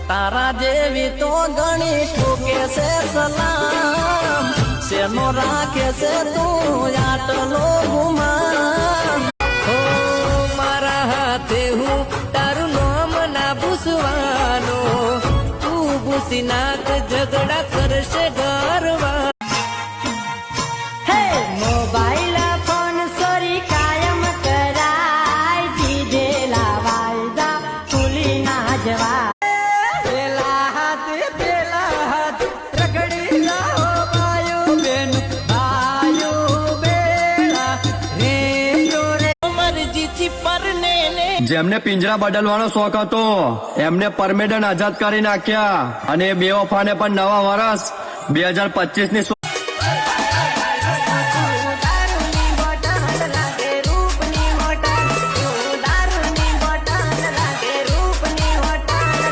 તારા જેવી તો ઘણી ઠોકે છે સલામ, શેનો રાખે છે તું આટલો ગુમાન. હો મારા હાથે હું તારું નામ ના ભૂસવાનો, તું ભૂસી નાખ ઝઘડા કરશે ઘરવા. મોબાઈલ ફોન સોરી કાયમ કરાય, દીધેલા વાયદા ભૂલી ના જવા. પેલા હાથ રગડી જાઓ ભાઈઓ બેન, ભાઈઓ બેડા રે રે મરજીથી પરને ને. જેમને પિંજરા બદલવાનો શોખ હતો એમને પરમેનન્ટ આઝાદ કરી નાખ્યા, અને બેવફાને પણ નવા વર્ષ 2025 ની